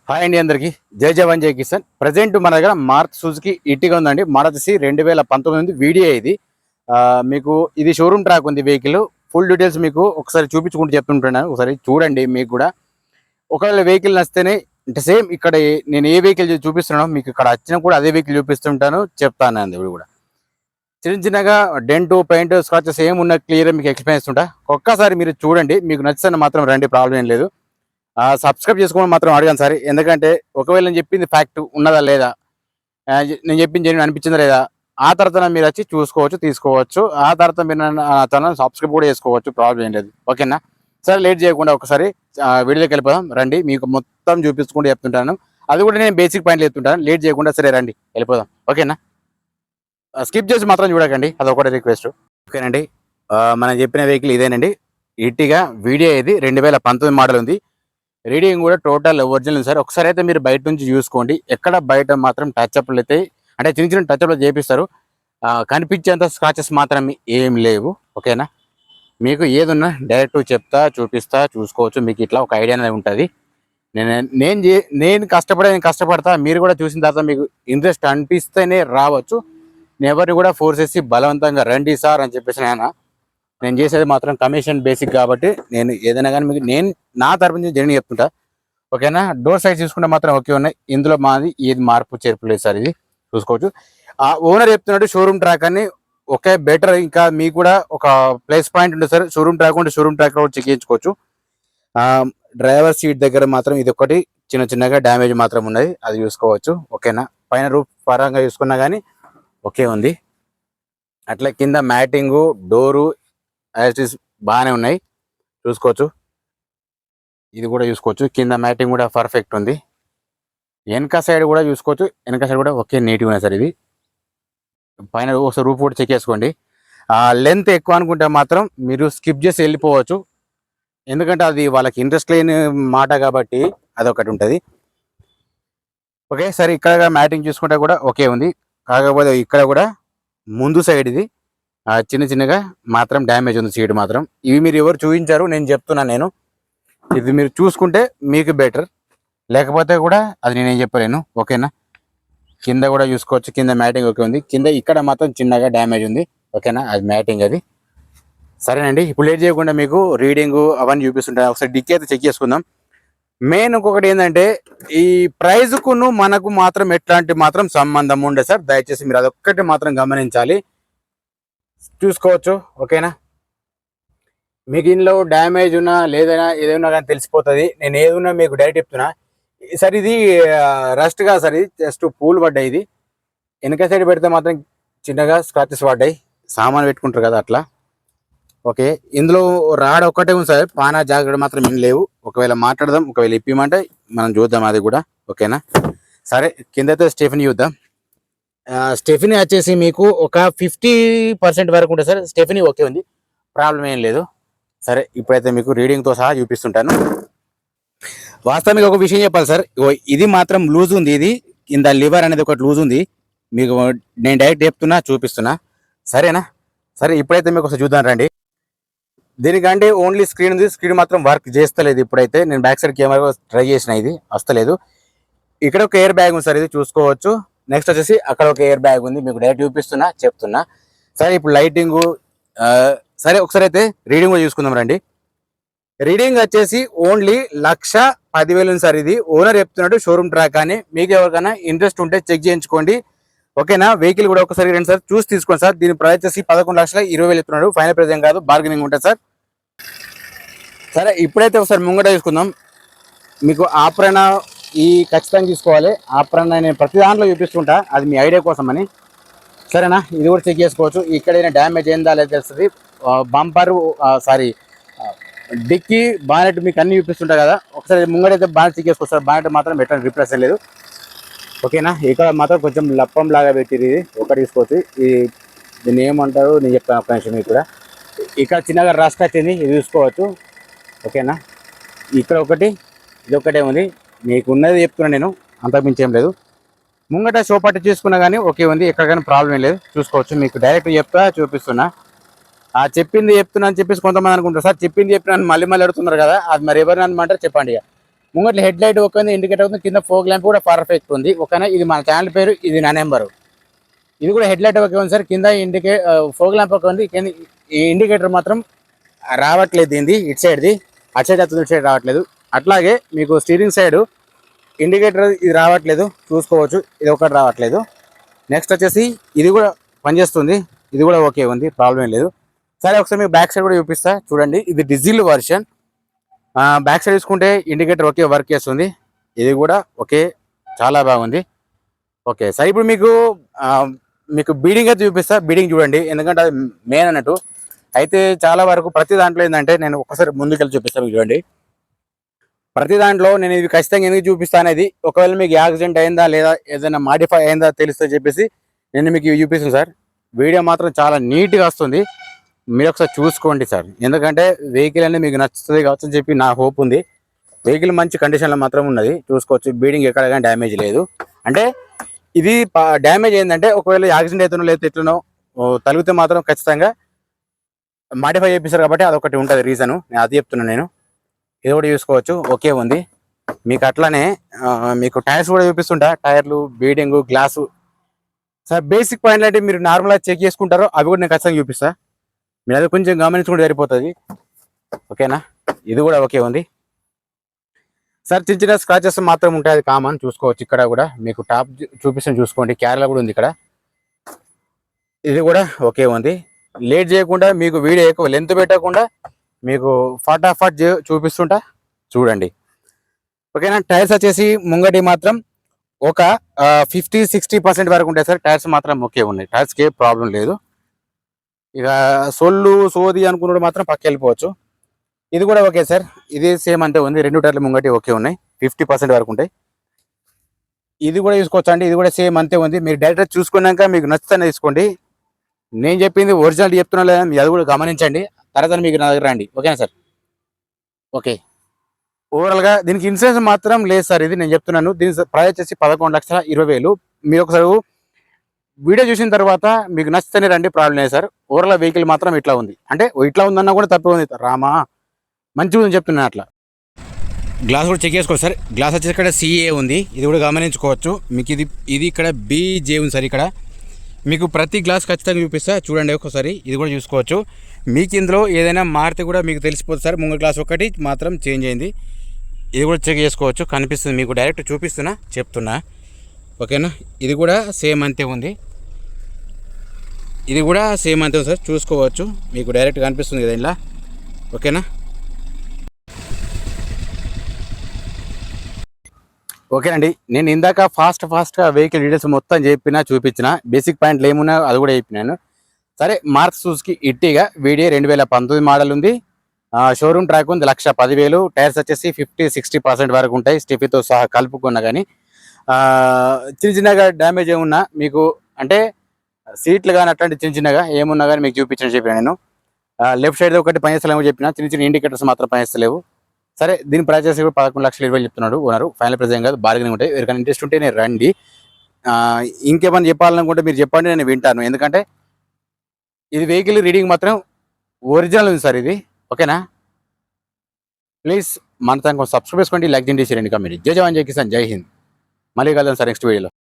Hi అండి అందరికి జై జవాన్ జై కిసాన్. ప్రజెంట్ మన దగ్గర మార్క్ సుజుకి ఇట్టిగా ఉందండి. మోడల్ వచ్చేసి 2019 వీడియో ఇది. మీకు ఇది షోరూమ్ ట్రాక్ ఉంది వెహికల్. ఫుల్ డీటెయిల్స్ మీకు ఒకసారి చూపించుకుంటూ చెప్తుంటున్నాను, ఒకసారి చూడండి. మీకు కూడా ఒకవేళ వెహికల్ నచ్చితేనే అంటే సేమ్ ఇక్కడ నేను ఏ వెహికల్ చూపిస్తున్నానో మీకు ఇక్కడ వచ్చినా కూడా అదే వెహికల్ చూపిస్తుంటాను, చెప్తాను అండి. ఇప్పుడు కూడా చిన్న చిన్నగా డెంట్ పెయింట్ స్క్రాచెస్ ఏమున్న క్లియర్ మీకు ఎక్స్ప్లెయిన్ చేస్తుంటా. ఒక్కసారి మీరు చూడండి, మీకు నచ్చితే మాత్రం రండి, ప్రాబ్లం ఏం లేదు. సబ్స్క్రైబ్ చేసుకోవడం మాత్రం అడగాను సార్, ఎందుకంటే ఒకవేళ నేను చెప్పింది ఫ్యాక్ట్ ఉన్నదా లేదా, నేను చెప్పింది జెన్యూన్ అనిపించిందా లేదా, ఆ తర్వాత మీరు వచ్చి చూసుకోవచ్చు, తీసుకోవచ్చు. ఆ తర్వాత మీరు ఛానల్ సబ్స్క్రైబ్ కూడా చేసుకోవచ్చు, ప్రాబ్లం ఏం లేదు. ఓకేనా? సరే, లేట్ చేయకుండా ఒకసారి వీడియోకి వెళ్ళిపోదాం రండి. మీకు మొత్తం చూపించుకుంటూ చెప్తుంటాను, అది కూడా నేను బేసిక్ పాయింట్లు చెప్తుంటాను. లేట్ చేయకుండా సరే రండి వెళ్ళిపోదాం. ఓకేనా? స్కిప్ చేసి మాత్రం చూడకండి, అదొకటి రిక్వెస్ట్. ఓకేనండి, మనం చెప్పిన వెహికల్ ఇదేనండి. ఇట్టిగా వీడియో ఇది 2019 మోడల్ ఉంది. రీడింగ్ కూడా టోటల్ ఒరిజినల్ సార్. ఒకసారి అయితే మీరు బయట నుంచి చూసుకోండి. ఎక్కడ బయట మాత్రం టచ్అప్లు అయితే అంటే చిన్న చిన్న టచ్అప్లు చేపిస్తారు, కనిపించేంత స్క్రాచెస్ మాత్రం ఏం లేవు. ఓకేనా? మీకు ఏదున్నా డైరెక్ట్ చెప్తా, చూపిస్తా, చూసుకోవచ్చు. మీకు ఇట్లా ఒక ఐడియా అనేది ఉంటుంది. నేను కష్టపడతా. మీరు కూడా చూసిన తర్వాత మీకు ఇంట్రెస్ట్ అనిపిస్తేనే రావచ్చు. నేను ఎవరిని కూడా ఫోర్స్ చేసి బలవంతంగా రండి సార్ అని చెప్పేసి నేను చేసేది మాత్రం కమిషన్ బేసిక్ కాబట్టి నేను ఏదైనా కానీ మీకు నేను నా తరపు నుంచి జర్నీ చెప్తుంటా. ఓకేనా? డోర్ సైజ్ చూసుకుంటే మాత్రం ఓకే ఉన్నాయి. ఇందులో మాది ఏది మార్పు చేర్పు లేదు సార్, ఇది చూసుకోవచ్చు. ఆ ఓనర్ చెప్తున్నాడు షోరూమ్ ట్రాక్ అని. Okay, better. ఇంకా మీకు కూడా ఒక ప్లస్ పాయింట్ ఉంటుంది సార్, షోరూమ్ ట్రాక్ ఉంటే షోరూమ్ ట్రాక్ కూడా చెక్ చేయించుకోవచ్చు. డ్రైవర్ సీట్ దగ్గర మాత్రం ఇది ఒకటి చిన్న చిన్నగా డ్యామేజ్ మాత్రం ఉన్నది, అది చూసుకోవచ్చు. ఓకేనా? పైన రూఫ్ పరంగా చూసుకున్నా కానీ ఓకే ఉంది. అట్లా కింద మ్యాటింగు, డోరు యాక్సిస్ బాగానే ఉన్నాయి, చూసుకోవచ్చు. ఇది కూడా చూసుకోవచ్చు, కింద మ్యాటింగ్ కూడా పర్ఫెక్ట్ ఉంది. వెనక సైడ్ కూడా చూసుకోవచ్చు, వెనక సైడ్ కూడా ఓకే నీట్గా ఉన్నాయి సార్. ఇది పైన ఒకసారి రూప్ కూడా చెక్ చేసుకోండి. లెంత్ ఎక్కువ అనుకుంటే మాత్రం మీరు స్కిప్ చేసి వెళ్ళిపోవచ్చు, ఎందుకంటే అది వాళ్ళకి ఇంట్రెస్ట్ లేని మాట కాబట్టి అదొకటి ఉంటుంది. ఓకే, సరే. ఇక్కడ మ్యాటింగ్ చూసుకుంటే కూడా ఓకే ఉంది. కాకపోతే ఇక్కడ కూడా ముందు సైడ్ ఇది చిన్న చిన్నగా మాత్రం డ్యామేజ్ ఉంది, సీట్ మాత్రం. ఇవి మీరు ఎవరు చూపించారు, నేను చెప్తున్నాను. నేను ఇది మీరు చూసుకుంటే మీకు బెటర్, లేకపోతే కూడా అది నేనేం చెప్పలేను. ఓకేనా? కింద కూడా చూసుకోవచ్చు, కింద మ్యాటింగ్ ఓకే ఉంది. కింద ఇక్కడ మాత్రం చిన్నగా డ్యామేజ్ ఉంది. ఓకేనా? అది మ్యాటింగ్ అది. సరేనండి, ఇప్పుడు లేట్ చేయకుండా మీకు రీడింగ్ అవన్నీ చూపిస్తుంటాను. ఒకసారి డిక్కీ అయితే చెక్ చేసుకుందాం. మెయిన్ ఇంకొకటి ఏంటంటే ఈ ప్రైజ్కును మనకు మాత్రం ఎట్లాంటి మాత్రం సంబంధం ఉండదు సార్, దయచేసి మీరు అదొక్కటి మాత్రం గమనించాలి. చూసుకోవచ్చు. ఓకేనా? మీకు ఇంట్లో డ్యామేజ్ ఉన్నా లేదైనా ఏదైనా కానీ తెలిసిపోతుంది. నేను ఏదున్నా మీకు డైరెక్ట్ చెప్తున్నా. సార్ ఇది రస్ట్ గా సార్, ఇది జస్ట్ పూలు పడ్డాయి. ఇది వెనక సైడ్ పెడితే మాత్రం చిన్నగా స్క్రాచెస్ పడ్డాయి, సామాన్ పెట్టుకుంటారు కదా అట్లా. ఓకే, ఇందులో రాడ్ ఒక్కటే ఉంది సార్, పానా జాగ్రత్త మాత్రం ఏం లేవు. ఒకవేళ మాట్లాడదాం, ఒకవేళ ఇప్పిమంటే మనం చూద్దాం అది కూడా. ఓకేనా? సరే, కిందైతే స్టెఫినీ చూద్దాం. స్టెఫినీ వచ్చేసి మీకు ఒక 50% వరకు ఉంటుంది సార్. స్టెఫినీ ఓకే ఉంది, ప్రాబ్లం ఏం లేదు. సరే, ఇప్పుడైతే మీకు రీడింగ్తో సహా చూపిస్తుంటాను. వాస్తవానికి ఒక విషయం చెప్పాలి సార్, ఇది మాత్రం లూజ్ ఉంది. ఇది కింద లివర్ అనేది ఒకటి లూజ్ ఉంది. మీకు నేను డైరెక్ట్ చెప్తున్నా, చూపిస్తున్నా. సరేనా? సరే, ఇప్పుడైతే మీకు ఒకసారి చూద్దాం రండి. దీనికంటే ఓన్లీ స్క్రీన్ ఉంది, స్క్రీన్ మాత్రం వర్క్ చేస్తలేదు. ఇప్పుడైతే నేను బ్యాక్ సైడ్ కెమెరా ట్రై చేసిన, ఇది వస్తలేదు. ఇక్కడ ఒక ఎయిర్ బ్యాగ్ ఉంది సార్, ఇది చూసుకోవచ్చు. నెక్స్ట్ వచ్చేసి అక్కడ ఒక ఎయిర్ బ్యాగ్ ఉంది, మీకు డైరెక్ట్ చూపిస్తున్నా, చెప్తున్నా. సరే, ఇప్పుడు లైటింగ్ సరే, ఒకసారి అయితే రీడింగ్ కూడా చూసుకుందాం రండి. రీడింగ్ వచ్చేసి ఓన్లీ 1,10,000 ఉంది సార్. ఇది ఓనర్ చెప్తున్నాడు షోరూమ్ ట్రాక్ అని. మీకు ఎవరికైనా ఇంట్రెస్ట్ ఉంటే చెక్ చేయించుకోండి. ఓకేనా? వెహికల్ కూడా ఒకసారి రండి సార్, చూసి తీసుకోండి సార్. దీని ప్రైస్ వచ్చేసి 11,20,000 చెప్తున్నాడు. ఫైనల్ ప్రైస్ ఏం కాదు, బార్గెనింగ్ ఉంటుంది సార్. సరే, ఇప్పుడైతే ఒకసారి ముంగట చూసుకుందాం. మీకు ఆప్రణ ఈ ఖచ్చితంగా తీసుకోవాలి. ఆప్రణ నేను ప్రతి దాంట్లో చూపిస్తుంటా, అది మీ ఐడియా కోసం అని. సరేనా? ఇది కూడా చెక్ చేసుకోవచ్చు. ఇక్కడైనా డ్యామేజ్ ఏందా లేదా తెలుస్తుంది. బంపర్ సారీ డిక్కీ బానెట్ మీకు అన్ని చూపిస్తుంటా కదా. ఒకసారి ముంగడైతే బానెట్ చెక్ చేసుకోవచ్చు సార్. బానెట్ మాత్రం ఎట్లాంటి రిప్లేస్ లేదు. ఓకేనా? ఇక్కడ మాత్రం కొంచెం లప్పం లాగా పెట్టిరు, ఇది ఒకటి తీసుకోవచ్చు. దీన్ని ఏమంటారు నేను చెప్తాను ఒక నిమిషం. మీకు కూడా ఇక్కడ చిన్నగా రస్ట్ వచ్చింది, ఇది చూసుకోవచ్చు. ఓకేనా? ఇక్కడ ఒకటి, ఇది ఒకటే ఉంది. మీకు ఉన్నది చెప్తున్నాను నేను, అంతకుమించి ఏం లేదు. ముంగట షోపట్టి చూసుకున్నా కానీ ఓకే ఉంది, ఎక్కడికైనా ప్రాబ్లం ఏం లేదు, చూసుకోవచ్చు. మీకు డైరెక్ట్ చెప్తా, చూపిస్తున్నా. చెప్పింది చెప్తున్నా అని చెప్పేసి కొంతమంది అనుకుంటారు సార్, చెప్పింది చెప్పినా మళ్ళీ అడుగుతున్నారు కదా, అది మరి ఎవరిని అనమంటారు చెప్పండి. ఇక ముంగట్ల హెడ్ లైట్ ఓకే ఉంది, ఇండికేటర్ ఉంది, కింద ఫోగ్ ల్యాంప్ కూడా పర్ఫెక్ట్ ఉంది. ఓకేనా, ఇది మన ఛానల్ పేరు, ఇది నా నెంబరు. ఇది కూడా హెడ్ లైట్ ఓకే ఉంది సార్, కింద ఫోగ్ ల్యాంప్ ఓకే ఉంది, కింద ఈ ఇండికేటర్ మాత్రం రావట్లేదు, దీనిది ఇటు సైడ్ది, అటు సైడ్ అటు సైడ్ రావట్లేదు. అట్లాగే మీకు స్టీరింగ్ సైడ్ ఇండికేటర్ ఇది రావట్లేదు, చూసుకోవచ్చు, ఇది ఒకటి రావట్లేదు. నెక్స్ట్ వచ్చేసి ఇది కూడా పనిచేస్తుంది, ఇది కూడా ఓకే ఉంది, ప్రాబ్లం ఏం లేదు. సరే ఒకసారి మీకు బ్యాక్ సైడ్ కూడా చూపిస్తా చూడండి. ఇది డీజిల్ వర్షన్. బ్యాక్ సైడ్ చూసుకుంటే ఇండికేటర్ ఓకే వర్క్ చేస్తుంది, ఇది కూడా ఓకే, చాలా బాగుంది. ఓకే సరే, ఇప్పుడు మీకు బీడింగ్ అయితే చూపిస్తా, బీడింగ్ చూడండి, ఎందుకంటే అది మెయిన్ అన్నట్టు. అయితే చాలా వరకు ప్రతి దాంట్లో ఏంటంటే, నేను ఒకసారి ముందుకెళ్ళి చూపిస్తాను చూడండి. ప్రతి దాంట్లో నేను ఇది ఖచ్చితంగా ఎందుకు చూపిస్తా అనేది, ఒకవేళ మీకు యాక్సిడెంట్ అయిందా లేదా ఏదైనా మాడిఫై అయిందా తెలుస్తా చెప్పేసి నేను మీకు చూపిస్తాను సార్. వీడియో మాత్రం చాలా నీట్గా వస్తుంది, మీరు ఒకసారి చూసుకోండి సార్. ఎందుకంటే వెహికల్ అనేది మీకు నచ్చుతుంది కావచ్చు అని చెప్పి నా హోప్ ఉంది. వెహికల్ మంచి కండిషన్లో మాత్రం ఉన్నది, చూసుకోవచ్చు. బీడింగ్ ఎక్కడ కానీ డ్యామేజ్ లేదు. అంటే ఇది డ్యామేజ్ ఏంటంటే, ఒకవేళ యాక్సిడెంట్ అవుతున్నో లేదా ఎట్లనో తలిగితే మాత్రం ఖచ్చితంగా మాడిఫై చేపిస్తారు కాబట్టి అదొకటి ఉంటుంది రీజను, నేను అది చెప్తున్నాను. నేను ఇది కూడా చూసుకోవచ్చు, ఓకే ఉంది. మీకు అట్లానే మీకు టైర్స్ కూడా చూపిస్తుంటా, టైర్లు, బీడింగ్, గ్లాసు సార్. బేసిక్ పాయింట్లు అంటే మీరు నార్మల్గా చెక్ చేసుకుంటారో అవి కూడా నేను ఖచ్చితంగా చూపిస్తా, మీరు అది కొంచెం గమనించుకుంటే సరిపోతుంది. ఓకేనా, ఇది కూడా ఓకే ఉంది సార్. చిన్న చిన్న స్క్రాచెస్ మాత్రం ఉంటాయి, అది కామన్, చూసుకోవచ్చు. ఇక్కడ కూడా మీకు టాప్ చూపిస్తాను, చూసుకోండి. కేరళ కూడా ఉంది ఇక్కడ, ఇది కూడా ఓకే ఉంది. లేట్ చేయకుండా మీకు వీడియో ఎక్కువ లెంత్ పెట్టకుండా మీకు ఫటాఫట్ చూపిస్తుంటా చూడండి. ఓకేనా, టైర్స్ వచ్చేసి ముంగటి మాత్రం ఒక 50-60% వరకు ఉంటాయి సార్. టైర్స్ మాత్రం ఓకే ఉన్నాయి, టైర్స్కి ఏ ప్రాబ్లం లేదు. ఇక సోది అనుకున్నాడు మాత్రం పక్క వెళ్ళిపోవచ్చు. ఇది కూడా ఓకే సార్, ఇది సేమ్ అంతే ఉంది. 2 టైర్లు ముంగటి ఓకే ఉన్నాయి, 50% వరకు ఉంటాయి. ఇది కూడా చూసుకోవచ్చు అండి, ఇది కూడా సేమ్ అంతే ఉంది. మీరు డైరెక్ట్ చూసుకున్నాక మీకు నచ్చుతానే తీసుకోండి. నేను చెప్పింది ఒరిజినల్ చెప్తున్నా లేదా మీరు అది కూడా గమనించండి, తర్వాత మీకు నా దగ్గర రండి. ఓకేనా సార్? ఓకే, ఓవరాల్గా దీనికి ఇన్సూరెన్స్ మాత్రం లేదు సార్, ఇది నేను చెప్తున్నాను. దీని ప్రైస్ వచ్చేసి 11,20,000. మీరు ఒకసారి వీడియో చూసిన తర్వాత మీకు నచ్చితేనే రండి, ప్రాబ్లం లేదు సార్. ఓవరాల్ వెహికల్ మాత్రం ఇట్లా ఉంది, అంటే ఇట్లా ఉందన్నా కూడా తప్పే ఉంది. రామా మంచిగా ఉందని చెప్తున్నాను అట్లా. గ్లాస్ కూడా చెక్ చేసుకోవచ్చు సార్. గ్లాస్ వచ్చేసి ఇక్కడ సిఏ ఉంది, ఇది కూడా గమనించుకోవచ్చు. మీకు ఇది ఇక్కడ బీజే ఉంది సార్. ఇక్కడ మీకు ప్రతి గ్లాస్ ఖచ్చితంగా చూపిస్తా చూడండి ఒకసారి, ఇది కూడా చూసుకోవచ్చు. మీకు ఇందులో ఏదైనా మారితే కూడా మీకు తెలిసిపోతుంది సార్. ముంగ గ్లాస్ ఒకటి మాత్రం చేంజ్ అయింది, ఇది కూడా చెక్ చేసుకోవచ్చు, కనిపిస్తుంది మీకు. డైరెక్ట్ చూపిస్తున్నా, చెప్తున్నా. ఓకేనా, ఇది కూడా సేమ్ అంతే ఉంది, ఇది కూడా సేమ్ అంతే ఉంది సార్, చూసుకోవచ్చు. మీకు డైరెక్ట్ కనిపిస్తుంది కదా ఇలా. ఓకేనా, ఓకేనండి. నేను ఇందాక ఫాస్ట్గా వెహికల్ డీటెయిల్స్ మొత్తం చూపించిన బేసిక్ పాయింట్లు ఏమున్నా అది కూడా చెప్పినాను. సరే, Maruti Suzuki Ertiga VDI 2019 model ఉంది. షోరూమ్ ట్రాక్ ఉంది 1,10,000. టైర్స్ వచ్చేసి 50-60% వరకు ఉంటాయి, స్టిఫీతో సహా కలుపుకున్నా. కానీ చిన్నగా డ్యామేజ్ ఏమున్నా మీకు, అంటే సీట్లు కానీ అట్లాంటి చిన్నగా ఏమున్నా కానీ మీకు చెప్పిన నేను. లెఫ్ట్ సైడ్ ఒకటి పనిచేస్తలేమో చెప్పిన, చిన్న ఇండికేటర్స్ మాత్రం పనిచేస్తలేవు. సరే, దీని ప్రైస్ వచ్చి 11,20,000 చెప్తున్నాడు ఓనరు. ఫైనల్ ప్రైస్ ఏం కాదు, బార్గెనింగ్ ఉంటాయి. ఎవరికైనా ఇంట్రెస్ట్ ఉంటే నేను రండి. ఇంకేమైనా చెప్పాలనుకుంటే మీరు చెప్పండి, నేను వింటాను. ఎందుకంటే ఇది వెహికల్ రీడింగ్ మాత్రం ఒరిజినల్ ఉంది సార్ ఇది. ఓకేనా, ప్లీజ్ మన తనకు సబ్స్క్రైబ్ చేసుకోండి, లైక్ చేయండి, షేర్ చేయండి, కామెంట్. జై జవాన్, జై కిసాన్, జై హింద్. మళ్ళీ కలుద్దాం సార్ నెక్స్ట్ వీడియోలో.